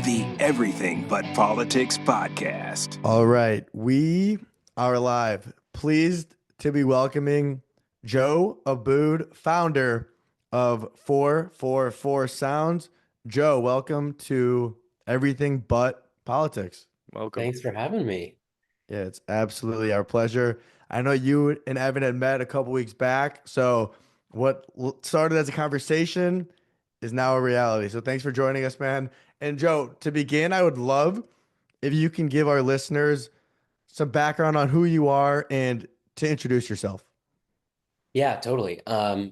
the Everything But Politics podcast. All right, we are live. Pleased to be welcoming Joe Aboud, founder of 444 Sounds. Joe, welcome to Everything But Politics. Welcome. Thanks for having me. Yeah, it's absolutely our pleasure. I know you and Evan had met a couple weeks back, so what started as a conversation is now a reality. So thanks for joining us, man. And Joe, to begin, I would love if you can give our listeners some background on who you are and to introduce yourself. Yeah, totally.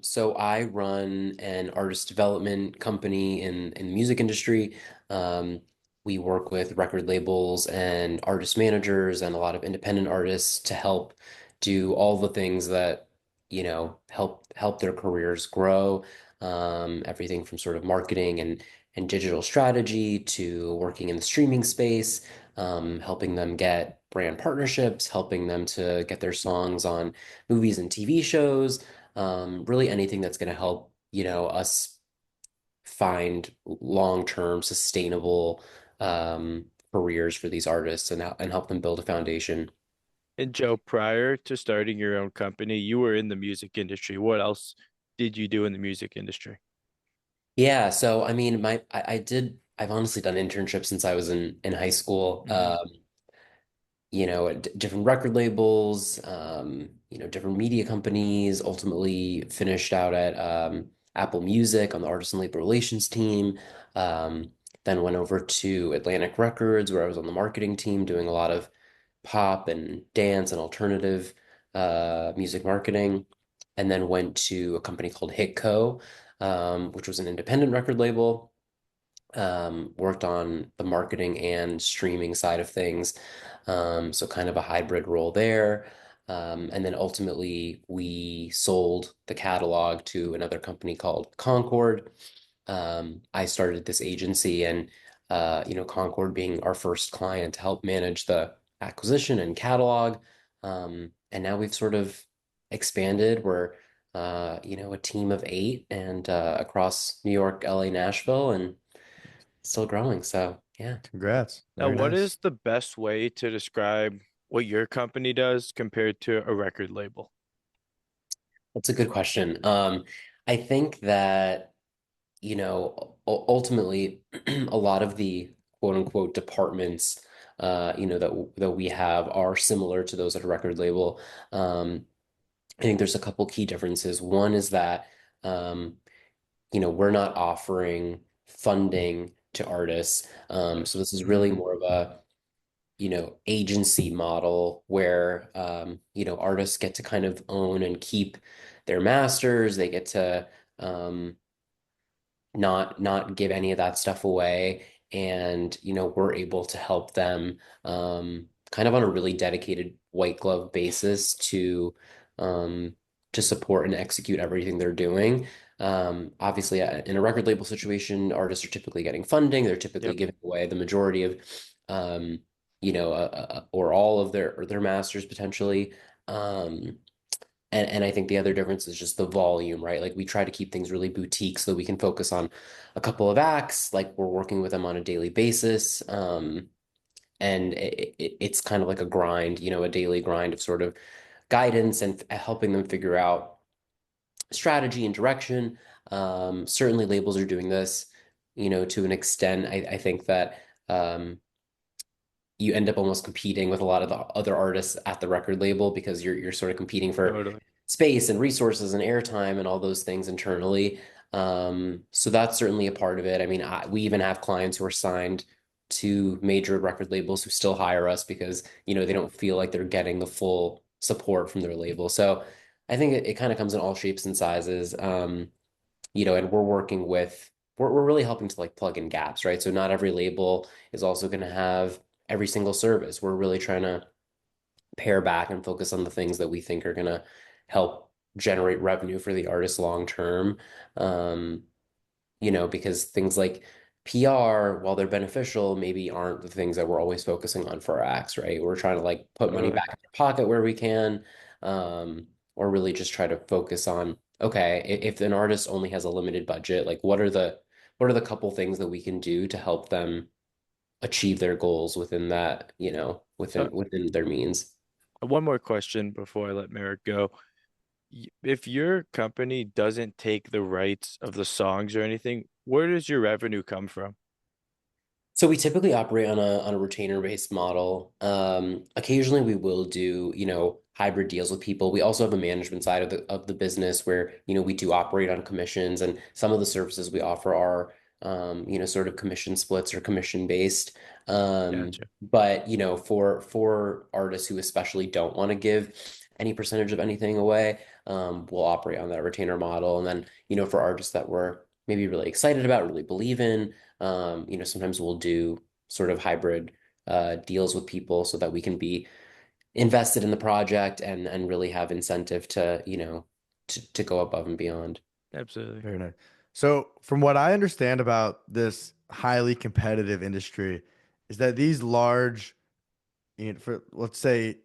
So I run an artist development company in the music industry. Um, we work with record labels and artist managers and a lot of independent artists to help do all the things that, help their careers grow. Everything from sort of marketing and digital strategy to working in the streaming space, helping them get brand partnerships, helping them to get their songs on movies and TV shows, really anything that's going to help, us find long-term sustainable careers for these artists and help them build a foundation. And Joe, prior to starting your own company, you were in the music industry. What else did you do in the music industry? Yeah, so I mean, I've honestly done internships since I was in high school. At different record labels, different media companies, ultimately finished out at Apple Music on the artist and labor relations team. Then went over to Atlantic Records where I was on the marketing team doing a lot of pop and dance and alternative music marketing. And then went to a company called Hitco, which was an independent record label. Worked on the marketing and streaming side of things. So kind of a hybrid role there. And then ultimately we sold the catalog to another company called Concord. I started this agency and Concord being our first client to help manage the acquisition and catalog. And now we've sort of expanded. We're a team of 8 and across New York, LA, Nashville, and still growing. So yeah. Congrats. Now, Very what nice. is the best way to describe what your company does compared to a record label? That's a good question. I think that, ultimately a lot of the quote unquote departments, that we have are similar to those at a record label. I think there's a couple key differences. One is that, we're not offering funding to artists. So this is really more of a, agency model where, artists get to kind of own and keep their masters. They get to not give any of that stuff away. And, we're able to help them kind of on a really dedicated white glove basis to support and execute everything they're doing. Obviously, in a record label situation, artists are typically getting funding. They're typically Yep. giving away the majority of, or all of their masters potentially. And I think the other difference is just the volume, right? Like we try to keep things really boutique so that we can focus on a couple of acts, like we're working with them on a daily basis. And it's kind of like a grind, a daily grind of sort of guidance and helping them figure out strategy and direction. Certainly labels are doing this, to an extent. I think that you end up almost competing with a lot of the other artists at the record label because you're sort of competing for Totally. space and resources and airtime and all those things internally. So that's certainly a part of it. I mean, we even have clients who are signed to major record labels who still hire us because, they don't feel like they're getting the full support from their label. So I think it kind of comes in all shapes and sizes. And we're really helping to like plug in gaps, right? So not every label is also going to have every single service. We're really trying to pare back and focus on the things that we think are going to help generate revenue for the artist long term. Um, because things like PR, while they're beneficial, maybe aren't the things that we're always focusing on for our acts, right? We're trying to like put money Totally. back in our pocket where we can, or really just try to focus on, okay, if an artist only has a limited budget, like what are the couple things that we can do to help them achieve their goals within that, So within their means. one more question before I let Merrick go. If your company doesn't take the rights of the songs or anything, where does your revenue come from? So we typically operate on a retainer based model. Occasionally we will do, hybrid deals with people. We also have a management side of the business where, we do operate on commissions, and some of the services we offer are sort of commission splits or commission based. Gotcha. But for artists who especially don't want to give any percentage of anything away, we'll operate on that retainer model. And then, for artists that we're maybe really excited about, really believe in, sometimes we'll do sort of hybrid deals with people so that we can be invested in the project and really have incentive to, to go above and beyond. Absolutely. Very nice. So, from what I understand about this highly competitive industry, is that these large, for let's say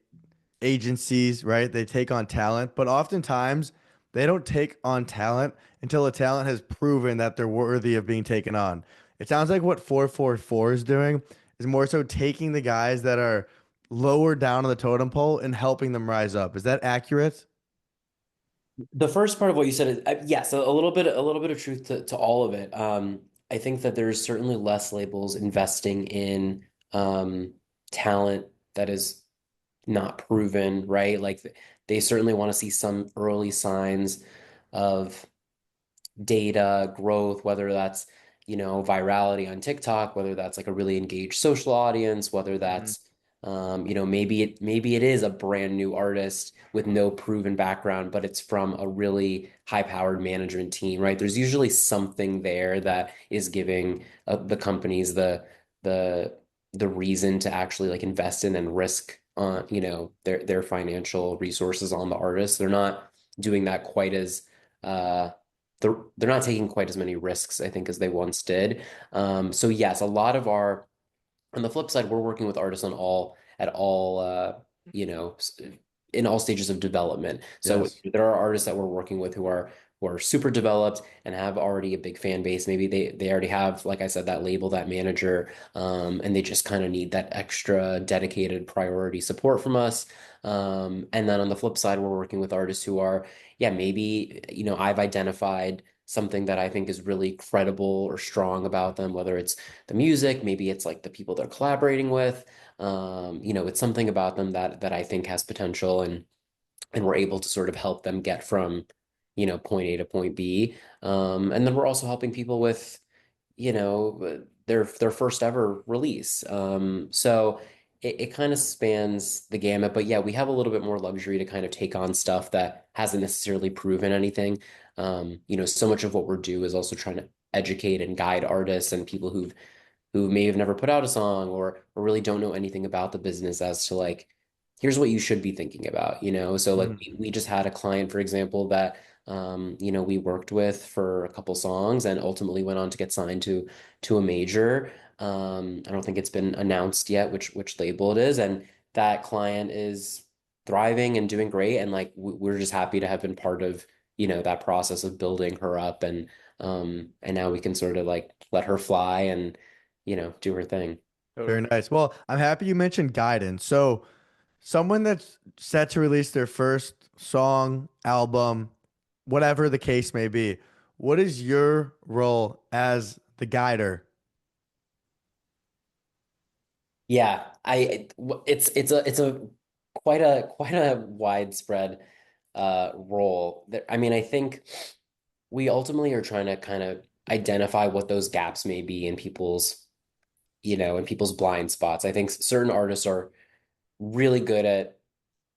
agencies, right? They take on talent, but oftentimes they don't take on talent until a talent has proven that they're worthy of being taken on. It sounds like what 444 is doing is more so taking the guys that are lower down on the totem pole and helping them rise up. Is that accurate? The first part of what you said is yes, a little bit of truth to all of it. I think that there's certainly less labels investing in talent that is not proven, right? Like they certainly want to see some early signs of data growth, whether that's, virality on TikTok, whether that's like a really engaged social audience, whether Hmm. that's, maybe it is a brand new artist with no proven background, but it's from a really high-powered management team, right? There's usually something there that is giving the companies the the reason to actually like invest in and risk on, their financial resources on the artist. They're not doing that quite as they're not taking quite as many risks, I think, as they once did. So yes, a lot of our on the flip side, we're working with artists at all in all stages of development. So Yes. there are artists that we're working with who are super developed and have already a big fan base. Maybe they already have, like I said, that label, that manager, and they just kind of need that extra dedicated priority support from us. And then on the flip side, we're working with artists who are, yeah, maybe, I've identified something that I think is really credible or strong about them, whether it's the music, maybe it's like the people they're collaborating with. It's something about them that I think has potential, and we're able to sort of help them get from, point A to point B. And then we're also helping people with, their first ever release. So it kind of spans the gamut, but yeah, we have a little bit more luxury to kind of take on stuff that hasn't necessarily proven anything. So much of what we're do is also trying to educate and guide artists and people who may have never put out a song or really don't know anything about the business as to like, here's what you should be thinking about, So like Mhm. we just had a client, for example, that we worked with for a couple songs and ultimately went on to get signed to a major. I don't think it's been announced yet which label it is, and that client is thriving and doing great. And like we're just happy to have been part of, that process of building her up, and now we can sort of like let her fly and do her thing. Very Totally. nice. Well, I'm happy you mentioned guidance. So, someone that's set to release their first song, album, whatever the case may be, what is your role as the guider? Yeah, it's a quite a widespread role. I mean, I think we ultimately are trying to kind of identify what those gaps may be in people's blind spots. I think certain artists are really good at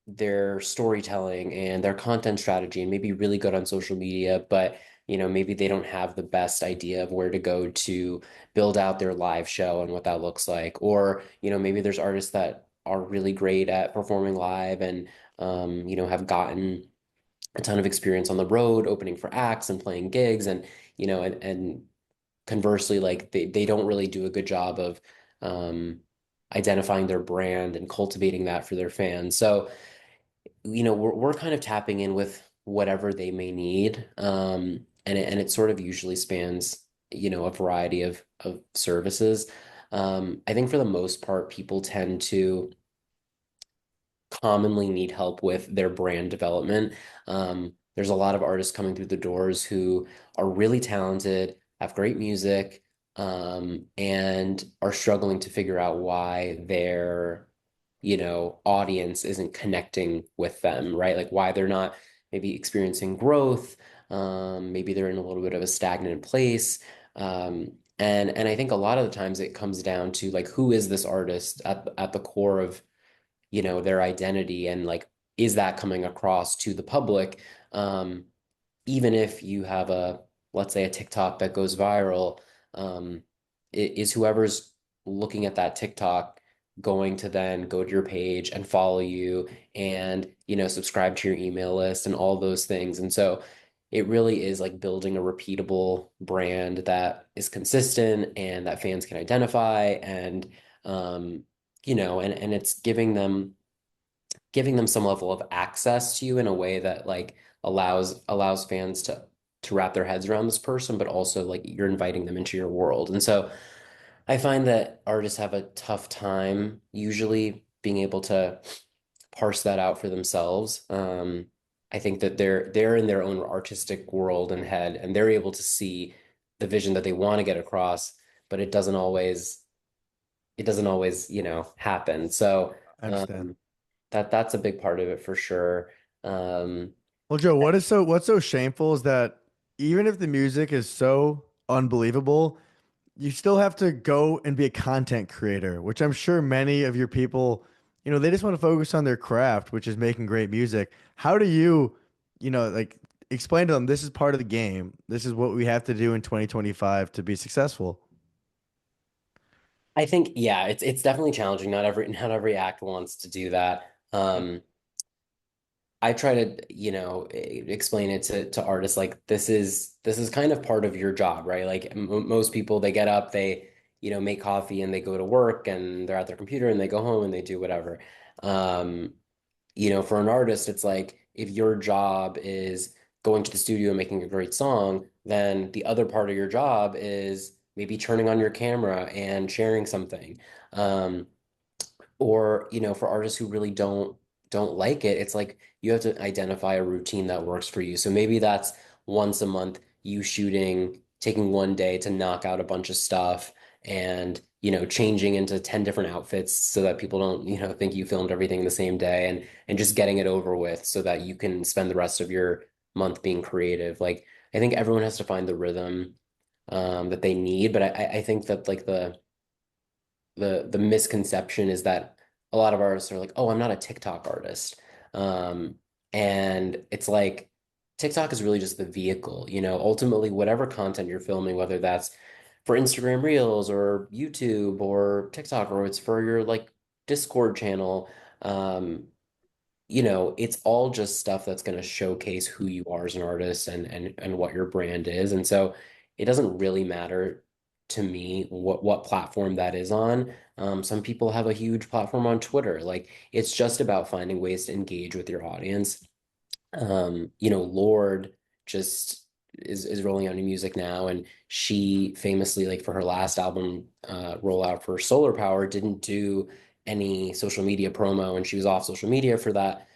their storytelling and their content strategy and maybe really good on social media, but maybe they don't have the best idea of where to go to build out their live show and what that looks like. Or, maybe there's artists that are really great at performing live and have gotten a ton of experience on the road, opening for acts and playing gigs and and conversely, like they don't really do a good job of um identifying their brand and cultivating that for their fans. So we're kind of tapping in with whatever they may need. And it sort of usually spans, a variety of services. I think for the most part, people tend to commonly need help with their brand development. There's a lot of artists coming through the doors who are really talented, have great music, and are struggling to figure out why their, audience isn't connecting with them, right? Like why they're not maybe experiencing growth. Maybe they're in a little bit of a stagnant place. And I think a lot of the times it comes down to like who is this artist at the core of their identity, and like is that coming across to the public? Even if you have a, let's say, a TikTok that goes viral, is whoever's looking at that TikTok going to then go to your page and follow you and subscribe to your email list and all those things? And so it really is like building a repeatable brand that is consistent and that fans can identify, and and it's giving them some level of access to you in a way that like allows fans to wrap their heads around this person, but also like you're inviting them into your world. And so I find that artists have a tough time usually being able to parse that out for themselves. I think that they're in their own artistic world and head, and they're able to see the vision that they want to get across, but it doesn't always happen. So I understand. um, that's a big part of it for sure. Um, Well, Joe, what's so shameful is that even if the music is so unbelievable, you still have to go and be a content creator, which I'm sure many of your people, they just want to focus on their craft, which is making great music. How do you, like explain to them this is part of the game. This is what we have to do in 2025 to be successful. I think, yeah, it's definitely challenging. Not every act wants to do that. I try to, explain it to artists like this is kind of part of your job, right? Like most people, they get up, they, make coffee and they go to work and they're at their computer and they go home and they do whatever. Um, for an artist, it's like if your job is going to the studio and making a great song, then the other part of your job is maybe turning on your camera and sharing something. Um, or for artists who really don't like it, it's like you have to identify a routine that works for you. So maybe that's once a month you shooting, taking one day to knock out a bunch of stuff and changing into 10 different outfits so that people don't think you filmed everything the same day, and just getting it over with so that you can spend the rest of your month being creative. Like I think everyone has to find the rhythm that they need, but I think that like the misconception is that a lot of artists are like, oh, I'm not a TikTok artist. Um, and it's like TikTok is really just the vehicle, ultimately whatever content you're filming, whether that's for Instagram Reels or YouTube or TikTok, or it's for your like Discord channel. Um, it's all just stuff that's going to showcase who you are as an artist, and what your brand is. And so it doesn't really matter to me what platform that is on. Some people have a huge platform on Twitter. Like it's just about finding ways to engage with your audience. Lorde just is rolling out new music now, and she famously, like for her last album rollout for Solar Power, didn't do any social media promo, and she was off social media for that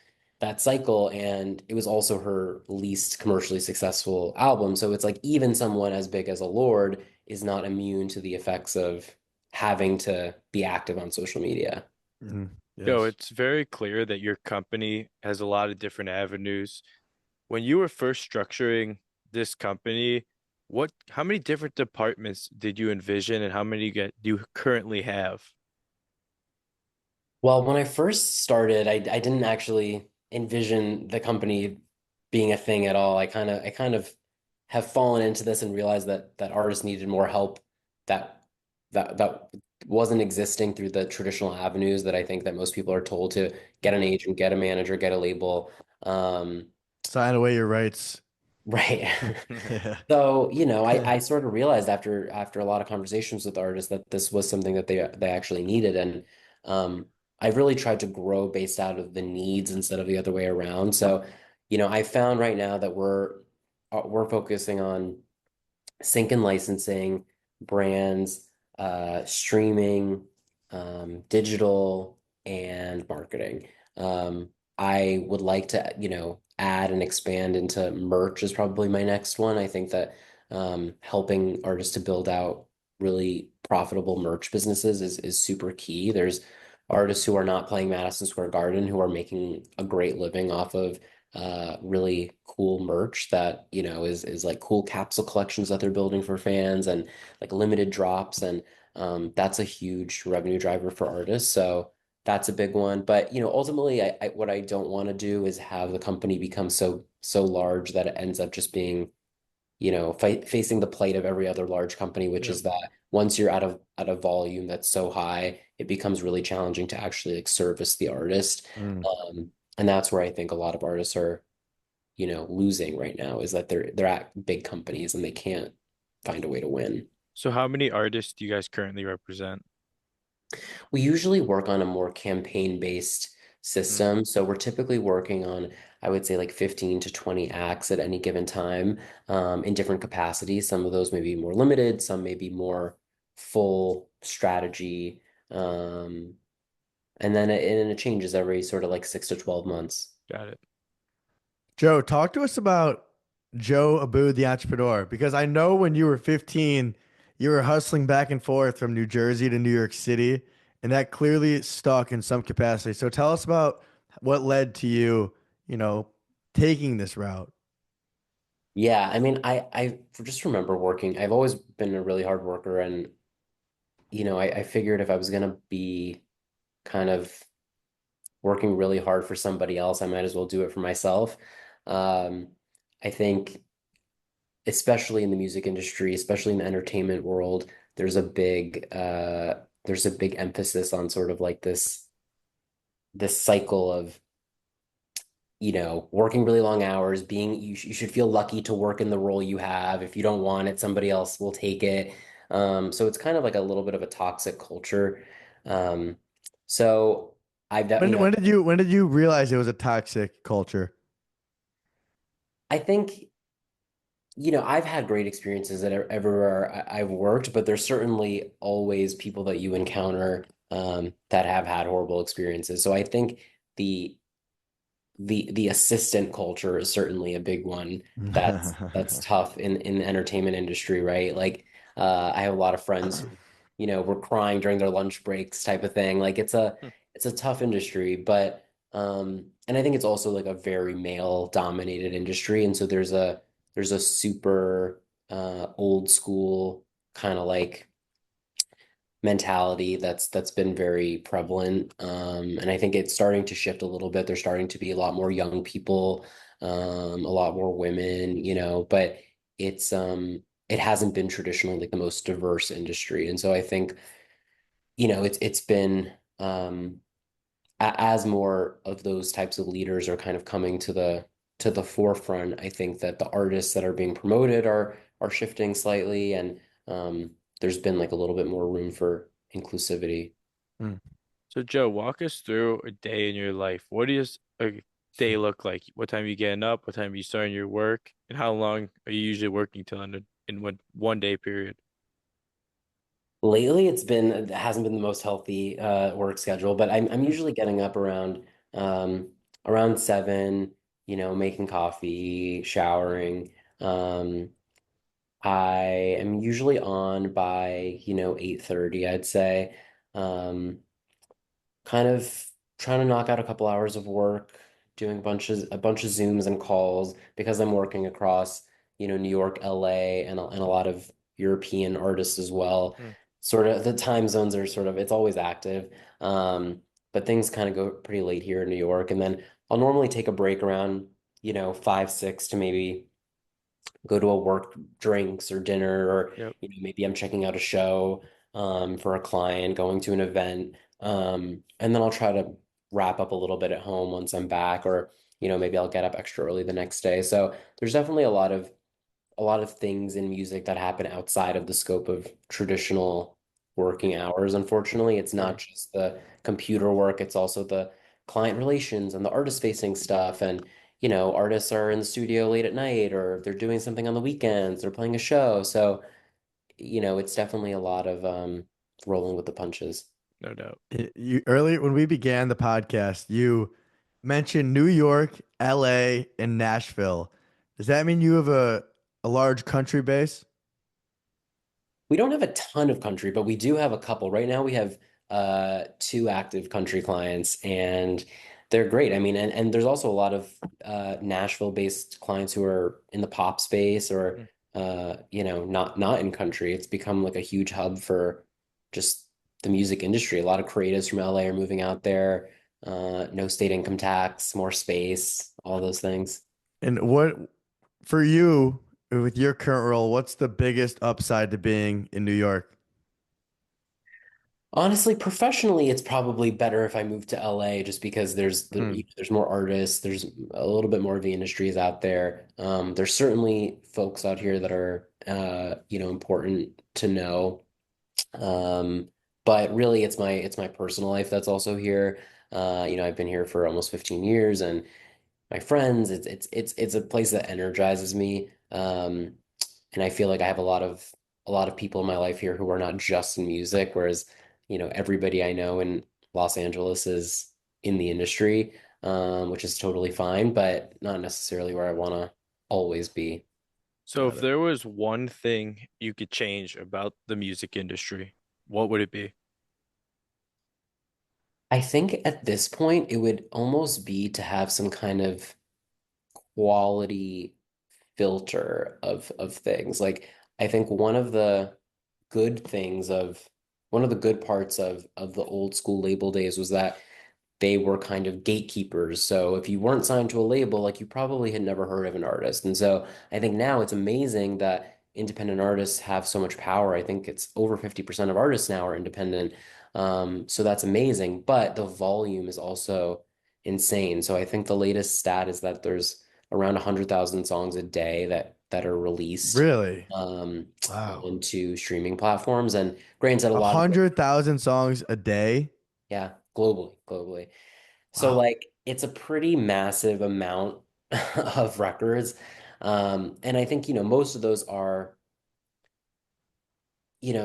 cycle, and it was also her least commercially successful album. So it's like even someone as big as a Lorde is not immune to the effects of having to be active on social media. Mhm. Joe, Yes. it's very clear that your company has a lot of different avenues. When you were first structuring this company, how many different departments did you envision and how many do you currently have? Well, when I first started, I didn't actually envision the company being a thing at all. I kind of have fallen into this and realized that artists needed more help that that wasn't existing through the traditional avenues that I think that most people are told to get an agent, get a manager, get a label. Um, Sign away your rights. right. Yeah. So, I sort of realized after a lot of conversations with artists that this was something that they actually needed. And I've really tried to grow based out of the needs instead of the other way around. So, I found right now that we're focusing on sync and licensing, brands, streaming, digital, and marketing. Um, I would like to, add and expand into merch is probably my next one. I think that helping artists to build out really profitable merch businesses is super key. There's artists who are not playing Madison Square Garden who are making a great living off of really cool merch that, is like cool capsule collections that they're building for fans and like limited drops. And that's a huge revenue driver for artists. So that's a big one. But ultimately, what I don't want to do is have the company become so large that it ends up just being, facing the plight of every other large company, which Yep. is that once you're out of volume that's so high, it becomes really challenging to actually like service the artist. Mm. And that's where I think a lot of artists are, losing right now is that they're at big companies and they can't find a way to win. So how many artists do you guys currently represent? We usually work on a more campaign-based Mm, system. So we're typically working on, I would say, like 15 to 20 acts at any given time, in different capacities. Some of those may be more limited, some may be more full strategy. Um, and it changes every sort of like 6 to 12 months. got it. Joe, talk to us about Joe Aboud, the entrepreneur, because I know when you were 15, you were hustling back and forth from New Jersey to New York City, and that clearly stuck in some capacity. So tell us about what led to you, you know, taking this route. Yeah, I mean, I just remember working. I've always been a really hard worker, and I figured if I was gonna be kind of working really hard for somebody else, I might as well do it for myself. Um, I think, especially in the music industry, especially in the entertainment world, there's a big there's a big emphasis on sort of like this cycle of working really long hours, you should feel lucky to work in the role you have. If you don't want it, somebody else will take it. So it's kind of like a little bit of a toxic culture. Um, so I've, de- you When know, when did you realize it was a toxic culture? I think, I've had great experiences at everywhere I've worked, but there's certainly always people that you encounter that have had horrible experiences. So I think the the assistant culture is certainly a big one that's tough in the entertainment industry, right? Like I have a lot of friends who, were crying during their lunch breaks type of thing. Like Hmm. it's a tough industry, but and I think it's also like a very male dominated industry. And so there's a super old school kind of like mentality that's been very prevalent. And I think it's starting to shift a little bit. There's starting to be a lot more young people, a lot more women, but it hasn't been traditionally like the most diverse industry. And so I think, it's been as more of those types of leaders are kind of coming to the forefront, I think that the artists that are being promoted are shifting slightly, and there's been like a little bit more room for inclusivity. Mm. So Joe, walk us through a day in your life. What does a day look like? What time are you getting up? What time are you starting your work? And how long are you usually working till in one day period? Lately, it hasn't been the most healthy work schedule, but I'm Hmm. usually getting up around 7, making coffee, showering. Um, I am usually on by 8:30, I'd say. Um, kind of trying to knock out a couple hours of work, doing a bunch of Zooms and calls because I'm working across, New York, LA, and a lot of European artists as well. Hmm. Sort of the time zones are sort of it's always active. But things kind of go pretty late here in New York. And then I'll normally take a break around, 5, 6 to maybe go to a work drinks or dinner, or Yep. maybe I'm checking out a show for a client, going to an event, and then I'll try to wrap up a little bit at home once I'm back, or maybe I'll get up extra early the next day. So there's definitely a lot of things in music that happen outside of the scope of traditional working hours. Unfortunately, it's not Sure. just the computer work, it's also the client relations and the artist facing stuff. And, artists are in the studio late at night, or they're doing something on the weekends, they're playing a show. So, it's definitely a lot of rolling with the punches. No doubt. You earlier when we began the podcast, you mentioned New York, LA, and Nashville. Does that mean you have a large country base? We don't have a ton of country, but we do have a couple. Right now we have two active country clients and they're great. I mean, and there's also a lot of Nashville-based clients who are in the pop space or Mm. not in country. It's become like a huge hub for just the music industry. A lot of creatives from LA are moving out there. No state income tax, more space, all those things. And what for you with your current role, what's the biggest upside to being in New York? Honestly, professionally, it's probably better if I move to LA just because Hmm. there's more artists, there's a little bit more of the industries out there. There's certainly folks out here that are important to know. Um, but really it's my personal life that's also here. I've been here for almost 15 years and my friends. It's a place that energizes me. And I feel like I have a lot of people in my life here who are not just in music, whereas, everybody I know in Los Angeles is in the industry, which is totally fine, but not necessarily where I want to always be. So if Got it. there was one thing you could change about the music industry, what would it be? I think at this point it would almost be to have some kind of quality filter of things. Like I think one of the good parts of the old school label days was that they were kind of gatekeepers. So if you weren't signed to a label, like you probably had never heard of an artist. And so I think now it's amazing that independent artists have so much power. I think it's over 50% of artists now are independent. So that's amazing, but the volume is also insane. So I think the latest stat is that there's around 100,000 songs a day that are released Really? um, Wow. onto streaming platforms. And granted, a A lot of it, 100,000 songs a day? yeah, globally. So Wow. like it's a pretty massive amount of records. And I think, most of those are,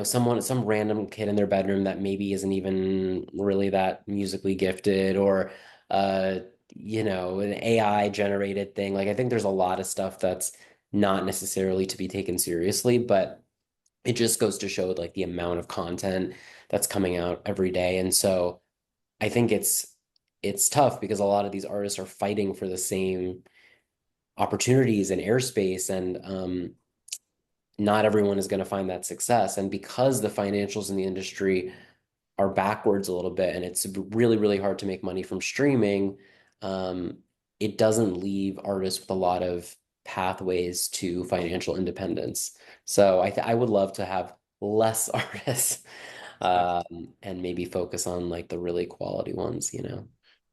some random kid in their bedroom that maybe isn't even really that musically gifted or uh, an AI generated thing. Like I think there's a lot of stuff that's not necessarily to be taken seriously, but it just goes to show like the amount of content that's coming out every day. And so I think it's tough because a lot of these artists are fighting for the same opportunities and airspace, and not everyone is going to find that success. And because the financials in the industry are backwards a little bit, and it's really, really hard to make money from streaming, um, it doesn't leave artists with a lot of pathways to financial independence. So I would love to have less artists, and maybe focus on like the really quality ones.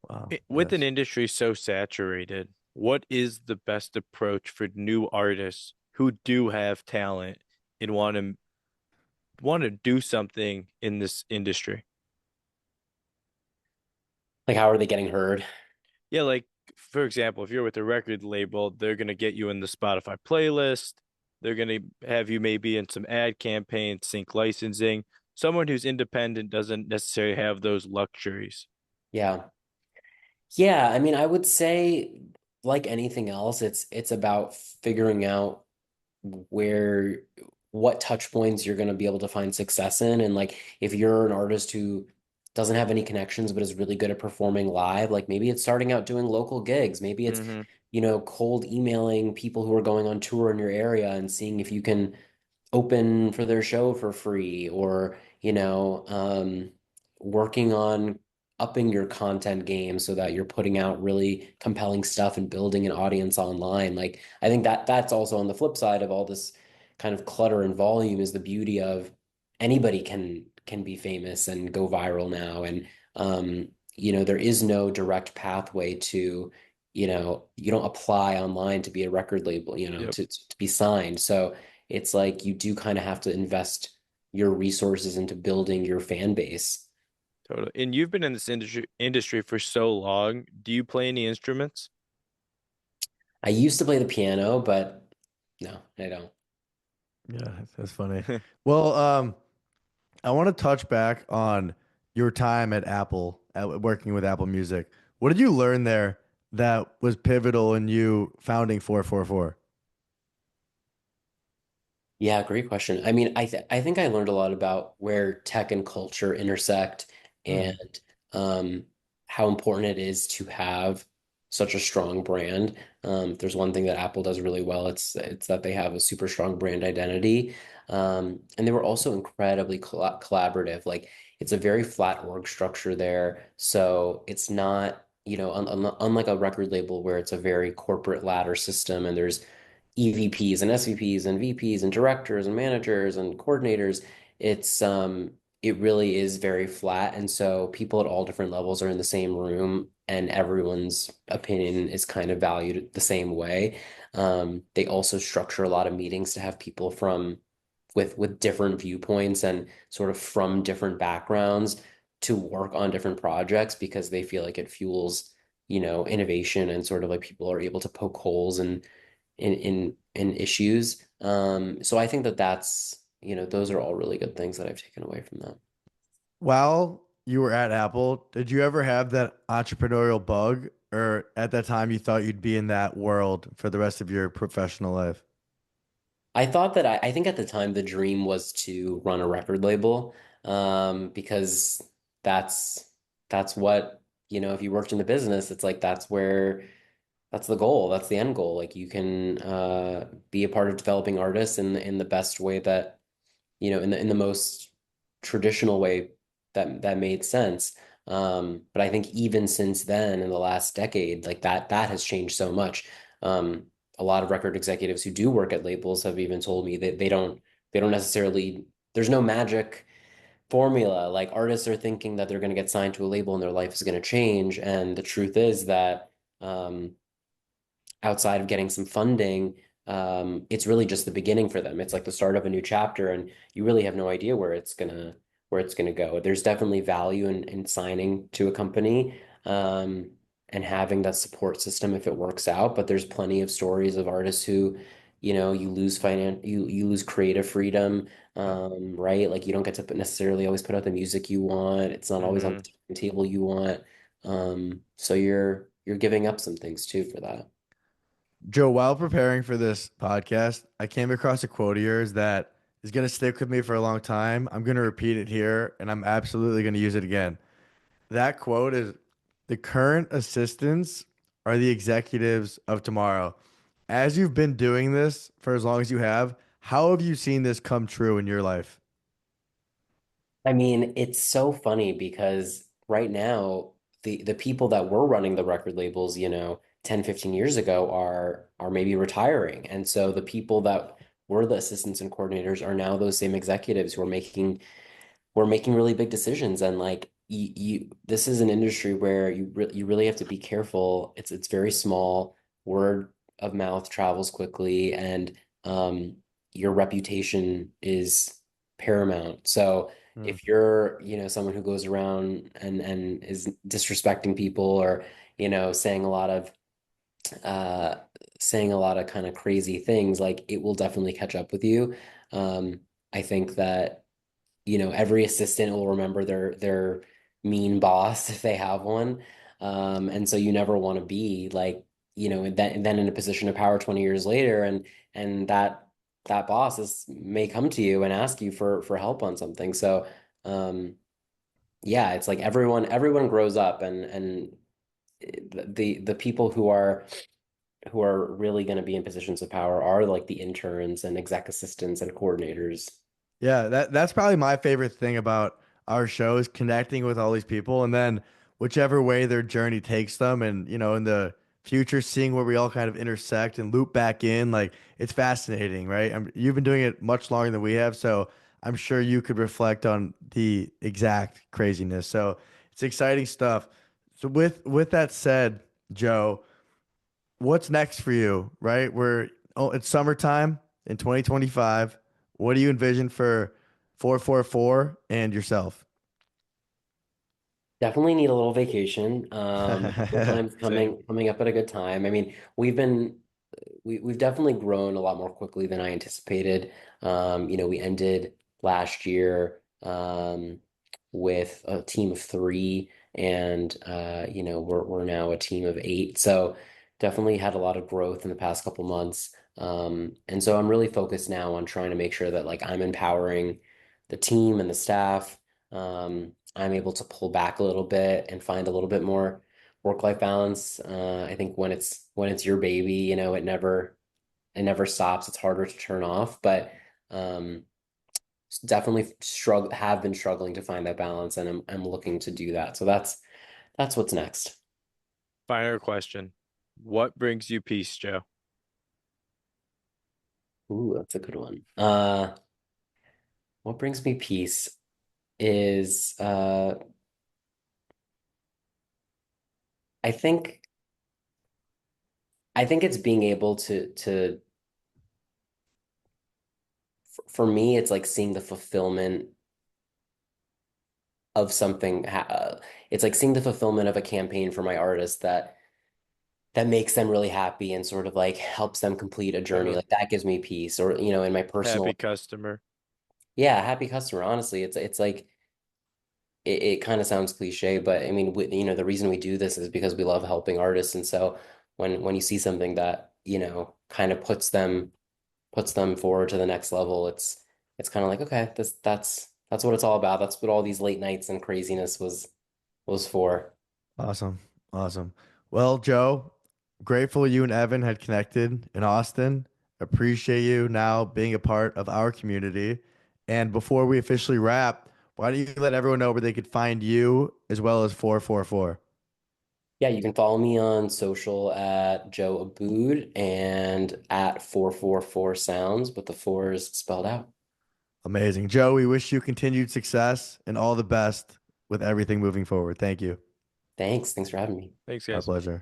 Wow. With an Yes. industry so saturated, what is the best approach for new artists who do have talent and want to do something in this industry? Like, how are they getting heard? Yeah, like for example, if you're with a record label, they're gonna get you in the Spotify playlist. They're gonna have you maybe in some ad campaigns, sync licensing. Someone who's independent doesn't necessarily have those luxuries. Yeah. Yeah, I mean, I would say like anything else, it's about figuring out where what touch points you're going to be able to find success in. And like if you're an artist who doesn't have any connections but is really good at performing live, like maybe it's starting out doing local gigs. Maybe it's, Hmm. cold emailing people who are going on tour in your area and seeing if you can open for their show for free or, working on upping your content game so that you're putting out really compelling stuff and building an audience online. Like I think that's also on the flip side of all this kind of clutter and volume is the beauty of anybody can be famous and go viral now. And there is no direct pathway to, you don't apply online to be a record label, Yep, to be signed. So it's like you do kind of have to invest your resources into building your fan base. totally. And you've been in this industry for so long. Do you play any instruments? I used to play the piano, but no, I don't. Yeah, that's funny. Well, I want to touch back on your time at Apple, working with Apple Music. What did you learn there that was pivotal in you founding 444? Yeah, great question. I mean, I think I learned a lot about where tech and culture intersect Hmm. and um, how important it is to have such a strong brand. If there's one thing that Apple does really well, it's that they have a super strong brand identity. And they were also incredibly collaborative. Like it's a very flat org structure there, so it's not, unlike a record label where it's a very corporate ladder system and there's EVPs and SVPs and VPs and directors and managers and coordinators. It really is very flat. And so people at all different levels are in the same room and everyone's opinion is kind of valued the same way. They also structure a lot of meetings to have people from with different viewpoints and sort of from different backgrounds to work on different projects because they feel like it fuels, innovation and sort of like people are able to poke holes in issues. So I think that those are all really good things that I've taken away from that. While you were at Apple, did you ever have that entrepreneurial bug, or at that time you thought you'd be in that world for the rest of your professional life? I think at the time the dream was to run a record label, because that's that's what, if you worked in the business, it's like that's the goal, that's the end goal. Like you can be a part of developing artists in the best way that in the most traditional way that made sense. But I think even since then, in the last decade, like that has changed so much. A lot of record executives who do work at labels have even told me that they don't necessarily, there's no magic formula. Like artists are thinking that they're going to get signed to a label and their life is going to change. And the truth is that outside of getting some funding, it's really just the beginning for them. It's like the start of a new chapter, and you really have no idea where it's gonna go. There's definitely value in signing to a company, and having that support system if it works out. But there's plenty of stories of artists who, you lose creative freedom, right? Like you don't get to necessarily always put out the music you want. It's not always on Hmm. the table you want. So you're giving up some things too for that. Joe, while preparing for this podcast, I came across a quote of yours that is going to stick with me for a long time. I'm going to repeat it here, and I'm absolutely going to use it again. That quote is, "The current assistants are the executives of tomorrow." As you've been doing this for as long as you have, how have you seen this come true in your life? I mean, it's so funny because right now the people that were running the record labels, 10, 15 years ago are maybe retiring. And so the people that were the assistants and coordinators are now those same executives who are making really big decisions. And like this is an industry where you really have to be careful. It's very small. Word of mouth travels quickly, and your reputation is paramount. So Hmm. if you're, someone who goes around and is disrespecting people or, saying a lot of uh kind of crazy things, like it will definitely catch up with you. I think that every assistant will remember their mean boss if they have one. And so you never want to be like, then in a position of power 20 years later, and that boss may come to you and ask you for help on something. So yeah, it's like everyone grows up, and the people who are really going to be in positions of power are like the interns and exec assistants and coordinators. Yeah, that's probably my favorite thing about our show is connecting with all these people, and then whichever way their journey takes them, and in the future, seeing where we all kind of intersect and loop back in. Like it's fascinating, right? You've been doing it much longer than we have, so I'm sure you could reflect on the exact craziness. So it's exciting stuff. So with that said, Joe, what's next for you, right? It's summertime in 2025. What do you envision for 444 and yourself? Definitely need a little vacation. Summertime's Same. coming up at a good time. I mean, we've definitely grown a lot more quickly than I anticipated. We ended last year um, with a team of three, and we're now a team of eight. So definitely had a lot of growth in the past couple months. And so I'm really focused now on trying to make sure that like I'm empowering the team and the staff. I'm able to pull back a little bit and find a little bit more work-life balance. I think when it's your baby, it never stops. It's harder to turn off, but um, definitely have been struggling to find that balance, and I'm looking to do that. So that's what's next. Final question. What brings you peace, Joe? Ooh, that's a good one. What brings me peace is I think I think it's being able to for me, it's like seeing the fulfillment of something. It's like seeing the fulfillment of a campaign for my artist that makes them really happy and sort of like helps them complete a Have journey. a Like that gives me peace. Or, in my personal, happy customer. yeah, happy customer. Honestly, it's like it kind of sounds cliche, but I mean, the reason we do this is because we love helping artists. And so when you see something that, kind of puts them forward to the next level, it's kind of like, okay, that's what it's all about. That's what all these late nights and craziness was for. Awesome. Awesome. Well, Joe, grateful you and Evan had connected in Austin. Appreciate you now being a part of our community. And before we officially wrap, why don't you let everyone know where they could find you as well as 444? Yeah, you can follow me on social at Joe Aboud and at 444 Sounds, but the four is spelled out. Amazing. Joe, we wish you continued success and all the best with everything moving forward. Thank you. Thanks. Thanks for having me. Thanks, Our guys. pleasure.